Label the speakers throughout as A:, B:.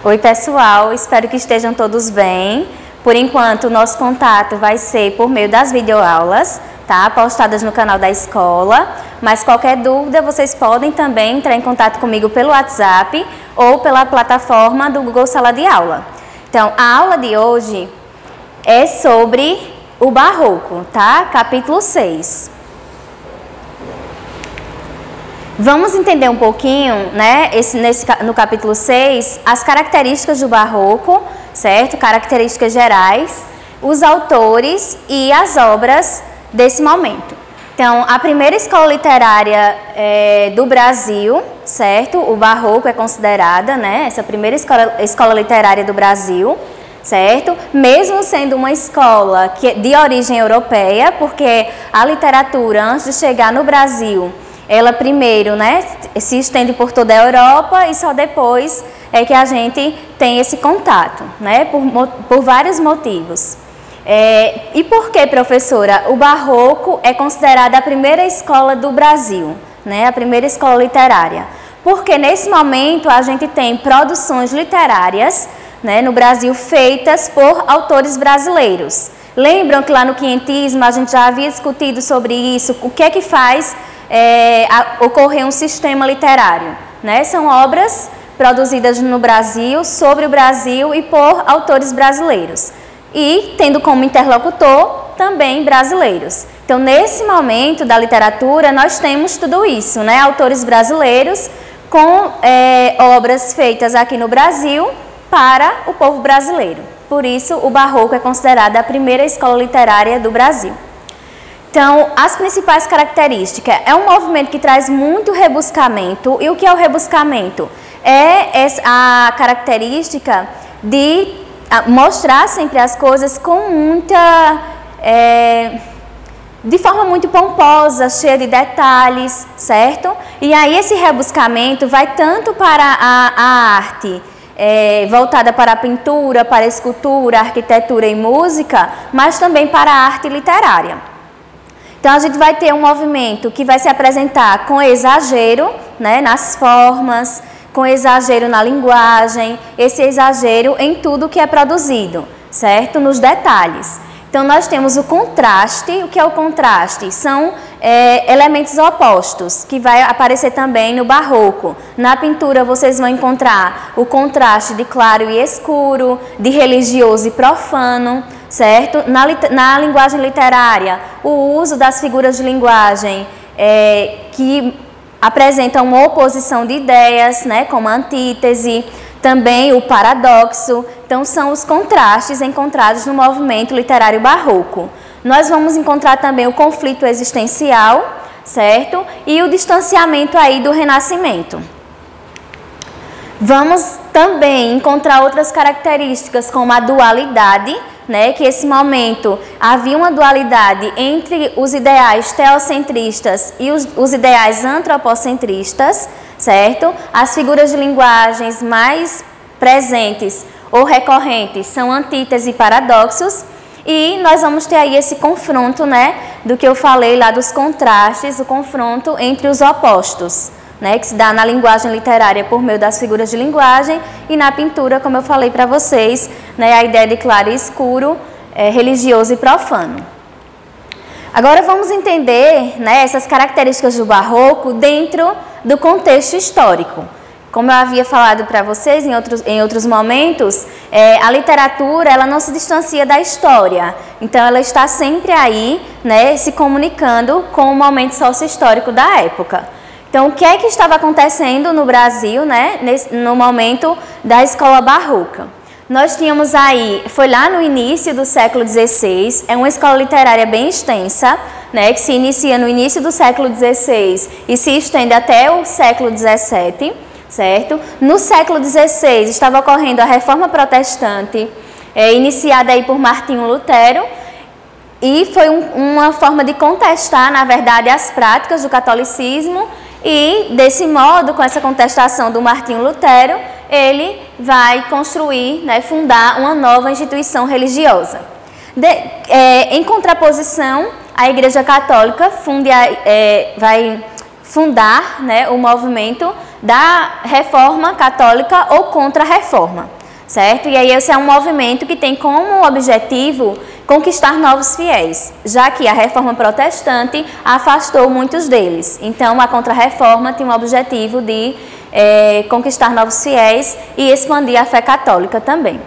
A: Oi pessoal, espero que estejam todos bem. Por enquanto, o nosso contato vai ser por meio das videoaulas, tá? Postadas no canal da escola. Mas qualquer dúvida, vocês podem também entrar em contato comigo pelo WhatsApp ou pela plataforma do Google Sala de Aula. Então, a aula de hoje é sobre o Barroco, tá? Capítulo 6. Vamos entender um pouquinho, né, no capítulo 6, as características do Barroco, certo? Características gerais, os autores e as obras desse momento. Então, a primeira escola literária do Brasil, certo? O Barroco é considerada, né, essa primeira escola literária do Brasil, certo? Mesmo sendo uma escola de origem europeia, porque a literatura, antes de chegar no Brasil, ela primeiro, né, se estende por toda a Europa e só depois é que a gente tem esse contato, né, por vários motivos. E por que, professora, o Barroco é considerada a primeira escola do Brasil, né, a primeira escola literária? Porque nesse momento a gente tem produções literárias, né, no Brasil feitas por autores brasileiros. Lembram que lá no quinhentismo a gente já havia discutido sobre isso, o que é que faz ocorrer um sistema literário, né? São obras produzidas no Brasil, sobre o Brasil e por autores brasileiros. E tendo como interlocutor também brasileiros. Então, nesse momento da literatura, nós temos tudo isso, né? Autores brasileiros com obras feitas aqui no Brasil para o povo brasileiro. Por isso, o Barroco é considerada a primeira escola literária do Brasil. Então, as principais características, é um movimento que traz muito rebuscamento. E o que é o rebuscamento? É a característica de mostrar sempre as coisas com de forma muito pomposa, cheia de detalhes, certo? E aí esse rebuscamento vai tanto para a arte, voltada para a pintura, para a escultura, arquitetura e música, mas também para a arte literária. Então, a gente vai ter um movimento que vai se apresentar com exagero, né, nas formas, com exagero na linguagem, esse exagero em tudo que é produzido, certo? Nos detalhes. Então, nós temos o contraste. O que é o contraste? São elementos opostos, que vai aparecer também no Barroco. Na pintura, vocês vão encontrar o contraste de claro e escuro, de religioso e profano, certo? Na linguagem literária, o uso das figuras de linguagem que apresentam uma oposição de ideias, né, como a antítese, também o paradoxo. Então, são os contrastes encontrados no movimento literário barroco. Nós vamos encontrar também o conflito existencial, certo? E o distanciamento aí do Renascimento. Vamos também encontrar outras características, como a dualidade, né, que esse momento havia uma dualidade entre os ideais teocentristas e os ideais antropocentristas, certo? As figuras de linguagens mais presentes ou recorrentes são antítese e paradoxos, e nós vamos ter aí esse confronto, né, do que eu falei lá dos contrastes, o confronto entre os opostos, né, que se dá na linguagem literária por meio das figuras de linguagem e na pintura, como eu falei para vocês, né, a ideia de claro e escuro, religioso e profano. Agora vamos entender, né, essas características do Barroco dentro do contexto histórico. Como eu havia falado para vocês em outros momentos, a literatura ela não se distancia da história. Então ela está sempre aí, né, se comunicando com o momento socio-histórico da época. Então, o que é que estava acontecendo no Brasil, né, no momento da escola barroca? Nós tínhamos aí, foi lá no início do século XVI, é uma escola literária bem extensa, né, que se inicia no início do século XVI e se estende até o século XVII, certo? No século XVI estava ocorrendo a Reforma Protestante, iniciada aí por Martinho Lutero, e foi uma forma de contestar, na verdade, as práticas do catolicismo. E, desse modo, com essa contestação do Martinho Lutero, ele vai construir, né, fundar uma nova instituição religiosa. Em contraposição, a Igreja Católica vai fundar, né, o movimento da Reforma Católica ou Contra-Reforma. certo? E aí esse é um movimento que tem como objetivo conquistar novos fiéis, já que a reforma protestante afastou muitos deles. Então, a Contra-Reforma tem o objetivo de conquistar novos fiéis e expandir a fé católica também.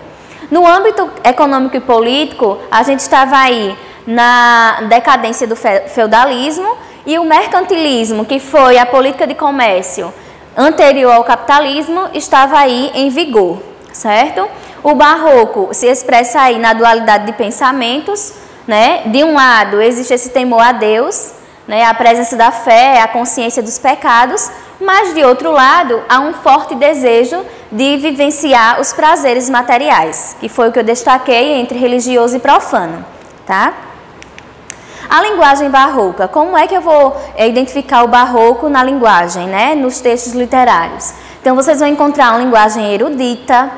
A: No âmbito econômico e político, a gente estava aí na decadência do feudalismo e o mercantilismo, que foi a política de comércio anterior ao capitalismo, estava aí em vigor, certo? O barroco se expressa aí na dualidade de pensamentos, né? De um lado existe esse temor a Deus, né? A presença da fé, a consciência dos pecados, mas de outro lado há um forte desejo de vivenciar os prazeres materiais, que foi o que eu destaquei entre religioso e profano, tá? A linguagem barroca, como é que eu vou identificar o barroco na linguagem, né? Nos textos literários? Então, vocês vão encontrar uma linguagem erudita,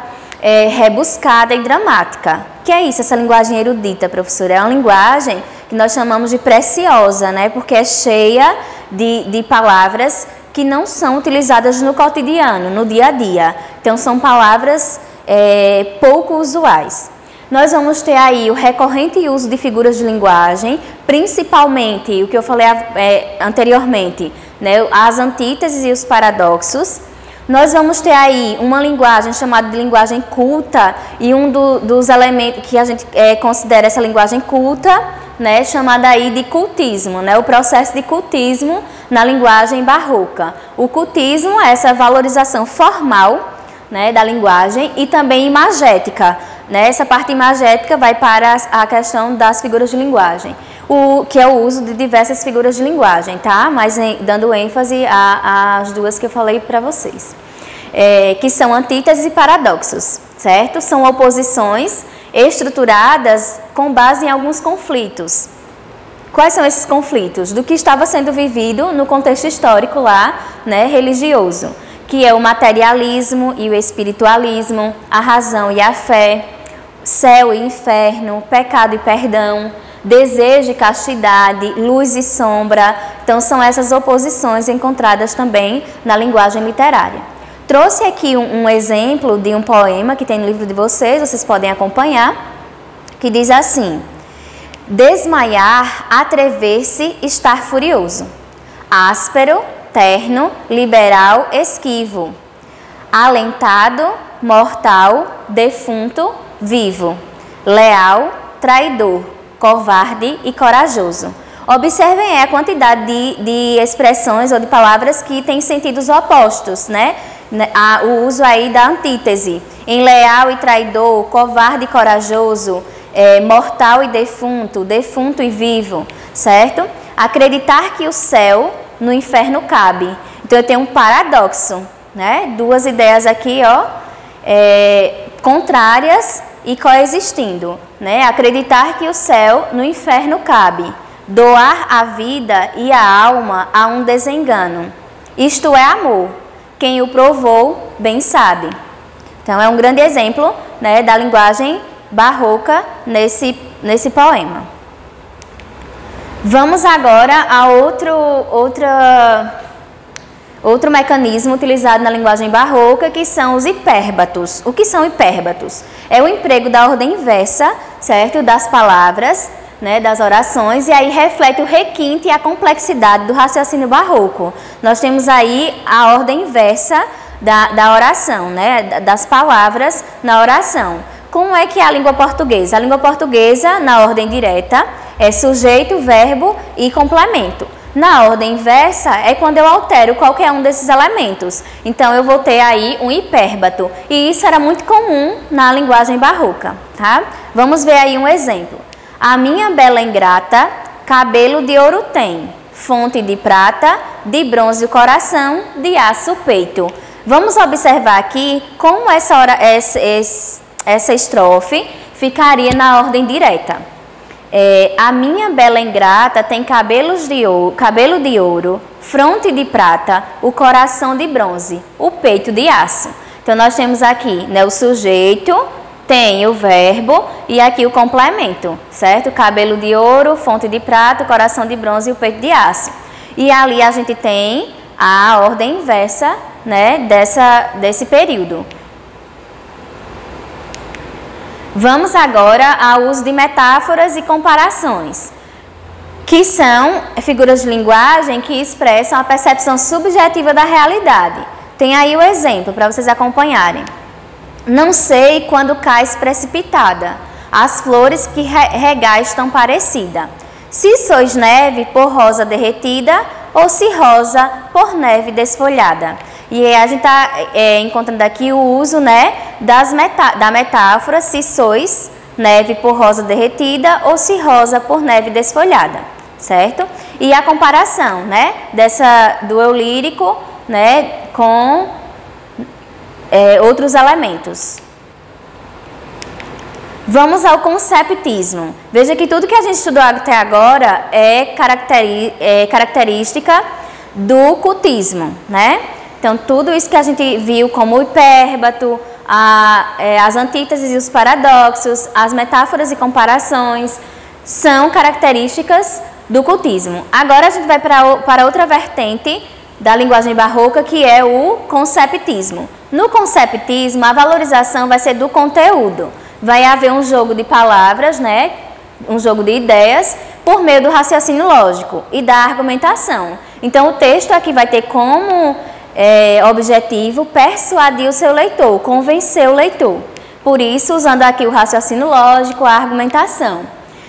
A: rebuscada e dramática. O que é isso, essa linguagem erudita, professora? É uma linguagem que nós chamamos de preciosa, né? Porque é cheia de palavras que não são utilizadas no cotidiano, no dia a dia. Então, são palavras pouco usuais. Nós vamos ter aí o recorrente uso de figuras de linguagem, principalmente o que eu falei anteriormente, né? As antíteses e os paradoxos. Nós vamos ter aí uma linguagem chamada de linguagem culta e um dos elementos que a gente considera essa linguagem culta, né, chamada aí de cultismo, né, o processo de cultismo na linguagem barroca. O cultismo é essa valorização formal, né, da linguagem e também imagética, né, essa parte imagética vai para a questão das figuras de linguagem, que é o uso de diversas figuras de linguagem, tá? Mas dando ênfase às duas que eu falei para vocês, que são antíteses e paradoxos, certo? São oposições estruturadas com base em alguns conflitos. Quais são esses conflitos? Do que estava sendo vivido no contexto histórico lá, né, religioso, que é o materialismo e o espiritualismo, a razão e a fé, céu e inferno, pecado e perdão, desejo e castidade, luz e sombra. Então, são essas oposições encontradas também na linguagem literária. Trouxe aqui um exemplo de um poema que tem no livro de vocês podem acompanhar, que diz assim: desmaiar, atrever-se, estar furioso, áspero, terno, liberal, esquivo, alentado, mortal, defunto, vivo, leal, traidor, covarde e corajoso. Observem a quantidade de expressões ou de palavras que têm sentidos opostos, né? O uso aí da antítese. Em leal e traidor, covarde e corajoso, mortal e defunto, defunto e vivo, certo? Acreditar que o céu no inferno cabe. Então, eu tenho um paradoxo, né? Duas ideias aqui, ó, contrárias e coexistindo, né? Acreditar que o céu no inferno cabe. Doar a vida e a alma a um desengano. Isto é amor. Quem o provou, bem sabe. Então, é um grande exemplo, né, da linguagem barroca nesse poema. Vamos agora a outro mecanismo utilizado na linguagem barroca, que são os hipérbatos. O que são hipérbatos? É o emprego da ordem inversa, certo? Das palavras, né, das orações, e aí reflete o requinte e a complexidade do raciocínio barroco. Nós temos aí a ordem inversa da oração, né, das palavras na oração. Como é que é a língua portuguesa? A língua portuguesa, na ordem direta, é sujeito, verbo e complemento. Na ordem inversa é quando eu altero qualquer um desses elementos. Então, eu vou ter aí um hipérbato. E isso era muito comum na linguagem barroca, tá? Vamos ver aí um exemplo. A minha bela ingrata, cabelo de ouro tem, fonte de prata, de bronze o coração, de aço o peito. Vamos observar aqui como essa estrofe ficaria na ordem direta. A minha bela ingrata tem cabelo de ouro, fronte de prata, o coração de bronze, o peito de aço. Então, nós temos aqui, né, o sujeito, tem o verbo e aqui o complemento, certo? Cabelo de ouro, fonte de prata, coração de bronze e o peito de aço. E ali a gente tem a ordem inversa, né, desse período. Vamos agora ao uso de metáforas e comparações, que são figuras de linguagem que expressam a percepção subjetiva da realidade. Tem aí o exemplo para vocês acompanharem. Não sei quando cais precipitada, as flores que regais tão parecida. Se sois neve por rosa derretida, ou se rosa por neve desfolhada. E aí a gente está encontrando aqui o uso, né, da metáfora se sois neve por rosa derretida ou se rosa por neve desfolhada, certo? E a comparação, né, do eu lírico, né, com outros elementos. Vamos ao conceptismo. Veja que tudo que a gente estudou até agora é característica do cultismo, né? Então, tudo isso que a gente viu como o hipérbato, as antíteses e os paradoxos, as metáforas e comparações, são características do cultismo. Agora a gente vai para outra vertente da linguagem barroca, que é o conceptismo. No conceptismo, a valorização vai ser do conteúdo. Vai haver um jogo de palavras, né? Um jogo de ideias, por meio do raciocínio lógico e da argumentação. Então, o texto aqui vai ter como objetivo persuadir o seu leitor, convencer o leitor. Por isso, usando aqui o raciocínio lógico, a argumentação.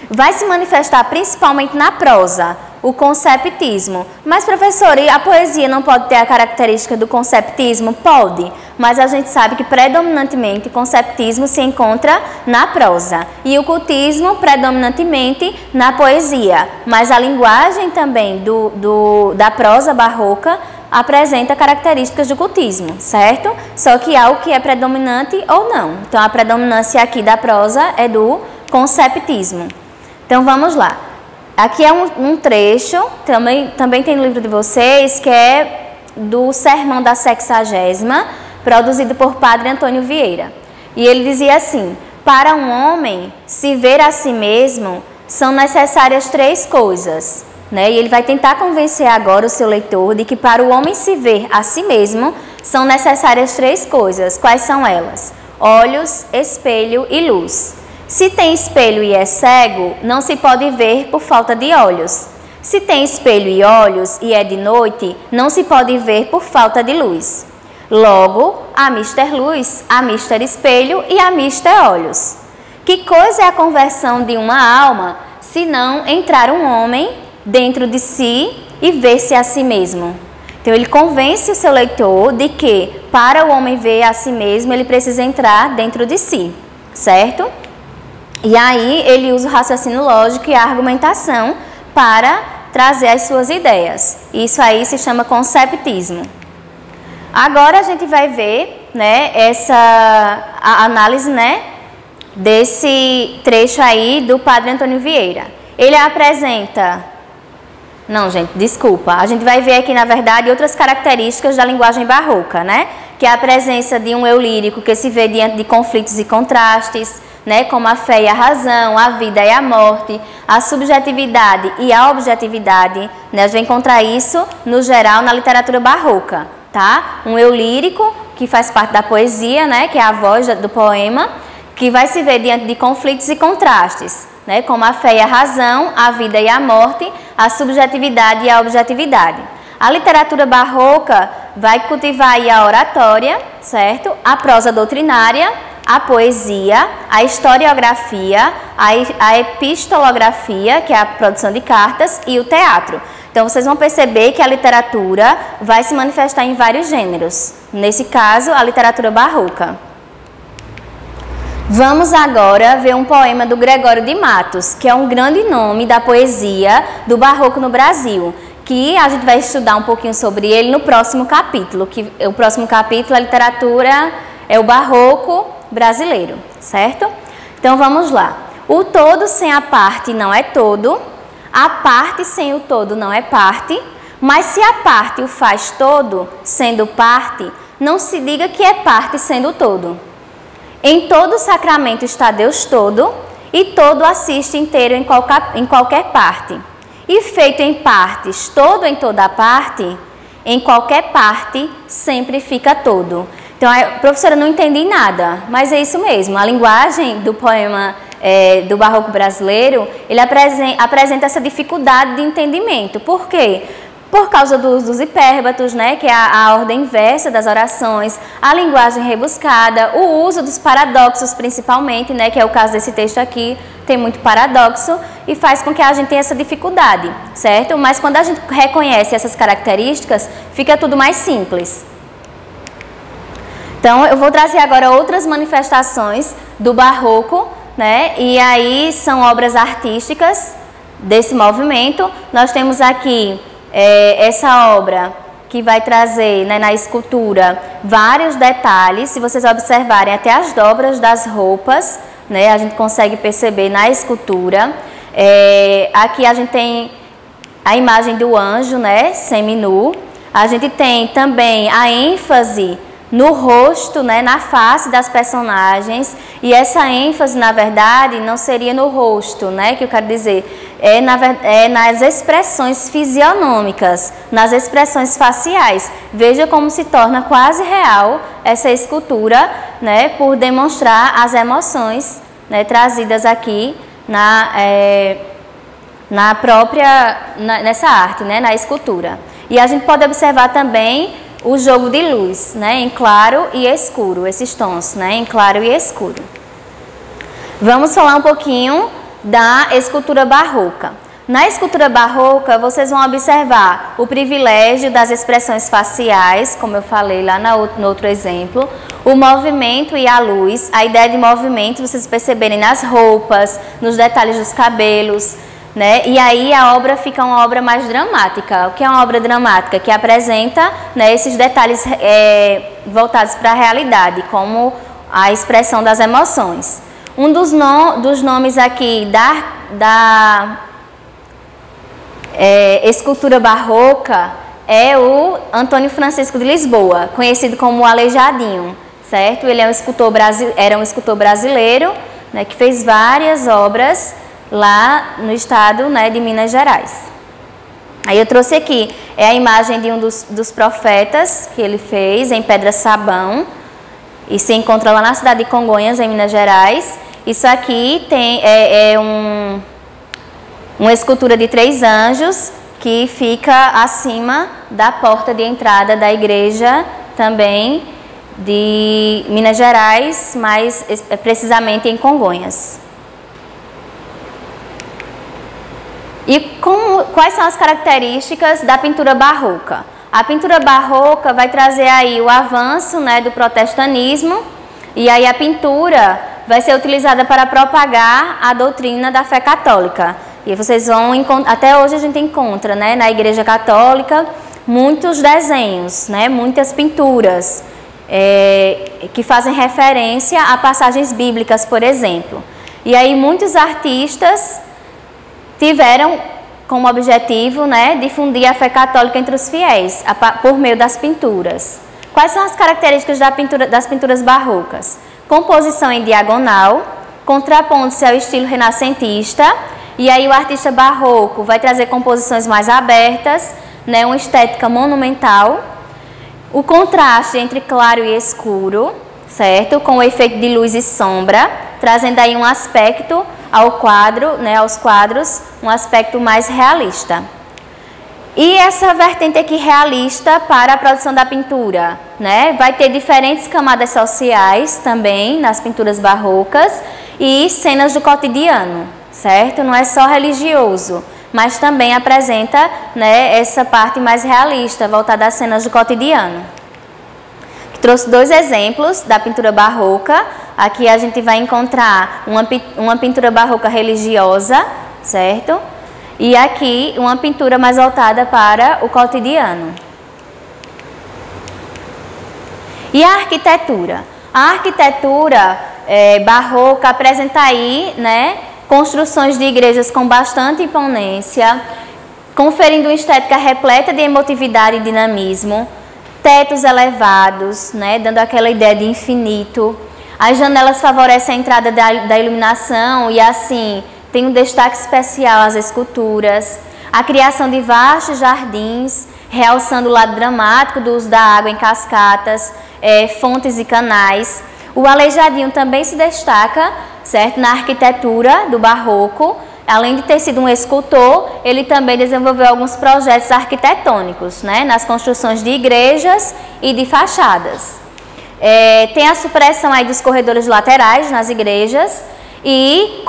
A: Vai se manifestar principalmente na prosa, o conceptismo. Mas, professor, e a poesia não pode ter a característica do conceptismo? Pode, mas a gente sabe que predominantemente o conceptismo se encontra na prosa e o cultismo predominantemente na poesia. Mas a linguagem também da prosa barroca apresenta características do cultismo, certo? Só que há o que é predominante ou não. Então, a predominância aqui da prosa é do conceptismo. Então, vamos lá. Aqui é um trecho, também tem no livro de vocês, que é do Sermão da 60ª, produzido por Padre Antônio Vieira. E ele dizia assim: para um homem se ver a si mesmo, são necessárias 3 coisas. Né? E ele vai tentar convencer agora o seu leitor de que para o homem se ver a si mesmo, são necessárias 3 coisas. Quais são elas? Olhos, espelho e luz. Se tem espelho e é cego, não se pode ver por falta de olhos. Se tem espelho e olhos e é de noite, não se pode ver por falta de luz. Logo, há mister luz, há mister espelho e há mister olhos. Que coisa é a conversão de uma alma, se não entrar um homem dentro de si e ver-se a si mesmo? Então, ele convence o seu leitor de que, para o homem ver a si mesmo, ele precisa entrar dentro de si, certo? E aí, ele usa o raciocínio lógico e a argumentação para trazer as suas ideias. Isso aí se chama conceptismo. Agora, a gente vai ver, né, a análise, né, desse trecho aí do Padre Antônio Vieira. Ele apresenta... Não, gente, desculpa. A gente vai ver aqui, na verdade, outras características da linguagem barroca, né? Que é a presença de um eu lírico que se vê diante de conflitos e contrastes, né? Como a fé e a razão, a vida e a morte, a subjetividade e a objetividade, né? A gente vai encontrar isso, no geral, na literatura barroca, tá? Um eu lírico, que faz parte da poesia, né? Que é a voz do poema, que vai se ver diante de conflitos e contrastes, né? Como a fé e a razão, a vida e a morte, a subjetividade e a objetividade. A literatura barroca vai cultivar aí a oratória, certo? A prosa doutrinária, a poesia, a historiografia, a epistolografia, que é a produção de cartas, e o teatro. Então, vocês vão perceber que a literatura vai se manifestar em vários gêneros. Nesse caso, a literatura barroca. Vamos agora ver um poema do Gregório de Matos, que é um grande nome da poesia do barroco no Brasil, que a gente vai estudar um pouquinho sobre ele no próximo capítulo, que o próximo capítulo, a literatura é o barroco brasileiro, certo? Então vamos lá. O todo sem a parte não é todo, a parte sem o todo não é parte, mas se a parte o faz todo, sendo parte, não se diga que é parte sendo todo. Em todo sacramento está Deus todo, e todo assiste inteiro em qualquer parte. E feito em partes, todo em toda parte, em qualquer parte sempre fica todo. Então, professora, não entendi nada, mas é isso mesmo. A linguagem do poema do Barroco brasileiro, ele apresenta essa dificuldade de entendimento. Por quê? Por causa dos hipérbatos, né, que é a ordem inversa das orações, a linguagem rebuscada, o uso dos paradoxos principalmente, né, que é o caso desse texto aqui, tem muito paradoxo e faz com que a gente tenha essa dificuldade, certo? Mas quando a gente reconhece essas características, fica tudo mais simples. Então, eu vou trazer agora outras manifestações do Barroco, né, e aí são obras artísticas desse movimento. Nós temos aqui essa obra que vai trazer, né, na escultura vários detalhes. Se vocês observarem até as dobras das roupas, né, a gente consegue perceber na escultura. Aqui a gente tem a imagem do anjo, né, seminu. A gente tem também a ênfase no rosto, né, na face das personagens, e essa ênfase, na verdade, não seria no rosto, né, que eu quero dizer, nas expressões fisionômicas, nas expressões faciais. Veja como se torna quase real essa escultura, né, por demonstrar as emoções, né, trazidas aqui nessa arte, né, na escultura. E a gente pode observar também o jogo de luz, né, em claro e escuro, esses tons, né, em claro e escuro. Vamos falar um pouquinho da escultura barroca. Na escultura barroca, vocês vão observar o privilégio das expressões faciais, como eu falei lá no outro exemplo, o movimento e a luz, a ideia de movimento, vocês perceberem nas roupas, nos detalhes dos cabelos, né? E aí a obra fica uma obra mais dramática. O que é uma obra dramática? Que apresenta, né, esses detalhes voltados para a realidade, como a expressão das emoções. Um dos nomes aqui da escultura barroca é o Antônio Francisco de Lisboa, conhecido como o Aleijadinho, certo? Ele era um escultor brasileiro, né, que fez várias obras lá no estado, né, de Minas Gerais. Aí eu trouxe aqui a imagem de um dos profetas que ele fez em pedra-sabão e se encontra lá na cidade de Congonhas, em Minas Gerais. Isso aqui uma escultura de 3 anjos que fica acima da porta de entrada da igreja também de Minas Gerais, mais precisamente em Congonhas. E quais são as características da pintura barroca? A pintura barroca vai trazer aí o avanço, né, do protestantismo, e aí a pintura vai ser utilizada para propagar a doutrina da fé católica. E vocês vão encontrar, até hoje a gente encontra, né, na Igreja Católica, muitos desenhos, né, muitas pinturas que fazem referência a passagens bíblicas, por exemplo. E aí muitos artistas tiveram como objetivo, né, difundir a fé católica entre os fiéis, por meio das pinturas. Quais são as características das pinturas barrocas? Composição em diagonal, contrapondo-se ao estilo renascentista, e aí o artista barroco vai trazer composições mais abertas, né, uma estética monumental, o contraste entre claro e escuro, certo? Com o efeito de luz e sombra, trazendo aí um aspecto ao quadro, né, aos quadros, um aspecto mais realista. E essa vertente aqui realista para a produção da pintura, né, vai ter diferentes camadas sociais também nas pinturas barrocas e cenas do cotidiano, certo? Não é só religioso, mas também apresenta, né, essa parte mais realista, voltada às cenas do cotidiano. Trouxe 2 exemplos da pintura barroca. Aqui a gente vai encontrar uma pintura barroca religiosa, certo? E aqui uma pintura mais voltada para o cotidiano. E a arquitetura? A arquitetura barroca apresenta aí, né, construções de igrejas com bastante imponência, conferindo uma estética repleta de emotividade e dinamismo, tetos elevados, né, dando aquela ideia de infinito. As janelas favorecem a entrada da iluminação e assim tem um destaque especial às esculturas. A criação de vastos jardins, realçando o lado dramático do uso da água em cascatas, fontes e canais. O Aleijadinho também se destaca, certo, na arquitetura do barroco. Além de ter sido um escultor, ele também desenvolveu alguns projetos arquitetônicos, né, nas construções de igrejas e de fachadas. Tem a supressão aí dos corredores laterais nas igrejas e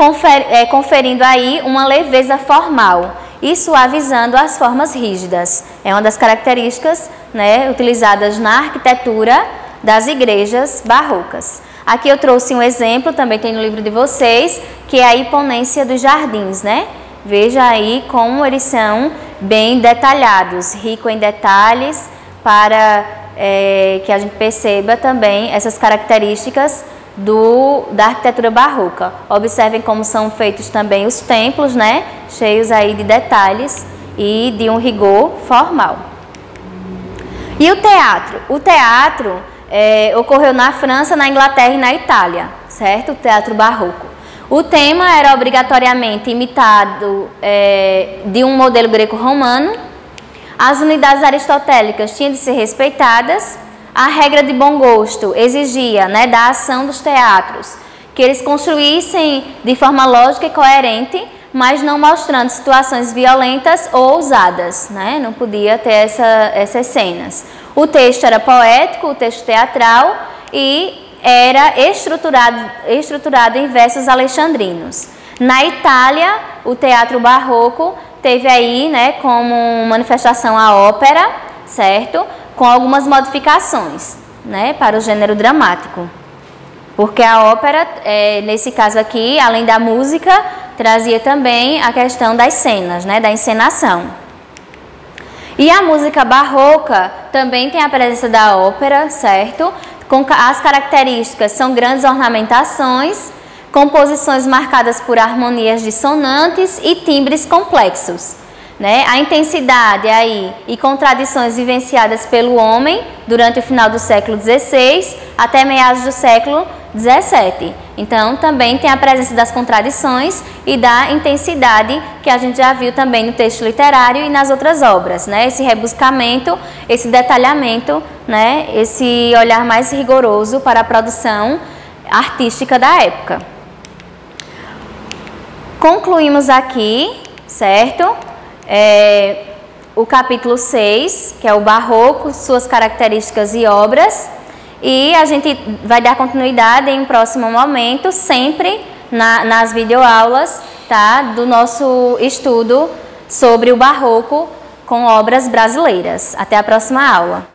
A: conferindo aí uma leveza formal e suavizando as formas rígidas. É uma das características, né, utilizadas na arquitetura das igrejas barrocas. Aqui eu trouxe um exemplo, também tem no livro de vocês, que é a imponência dos jardins, né? Veja aí como eles são bem detalhados, rico em detalhes, para que a gente perceba também essas características da arquitetura barroca. Observem como são feitos também os templos, né? Cheios aí de detalhes e de um rigor formal. E o teatro? O teatro ocorreu na França, na Inglaterra e na Itália, certo? O teatro barroco. O tema era obrigatoriamente imitado de um modelo greco-romano. As unidades aristotélicas tinham de ser respeitadas. A regra de bom gosto exigia, né, da ação dos teatros que eles construíssem de forma lógica e coerente, mas não mostrando situações violentas ou ousadas, né? Não podia ter essas cenas. O texto era poético, o texto teatral, e era estruturado em versos alexandrinos. Na Itália, o teatro barroco teve aí, né, como manifestação a ópera, certo? Com algumas modificações, né, para o gênero dramático. Porque a ópera, nesse caso aqui, além da música, trazia também a questão das cenas, né, da encenação. E a música barroca também tem a presença da ópera, certo? As características são grandes ornamentações, composições marcadas por harmonias dissonantes e timbres complexos, né? A intensidade aí e contradições vivenciadas pelo homem durante o final do século XVI até meados do século XVII. Então, também tem a presença das contradições e da intensidade que a gente já viu também no texto literário e nas outras obras, né? Esse rebuscamento, esse detalhamento, né? Esse olhar mais rigoroso para a produção artística da época. Concluímos aqui, certo? O capítulo 6, que é o barroco, suas características e obras. E a gente vai dar continuidade em um próximo momento, sempre nas videoaulas, tá? Do nosso estudo sobre o barroco com obras brasileiras. Até a próxima aula.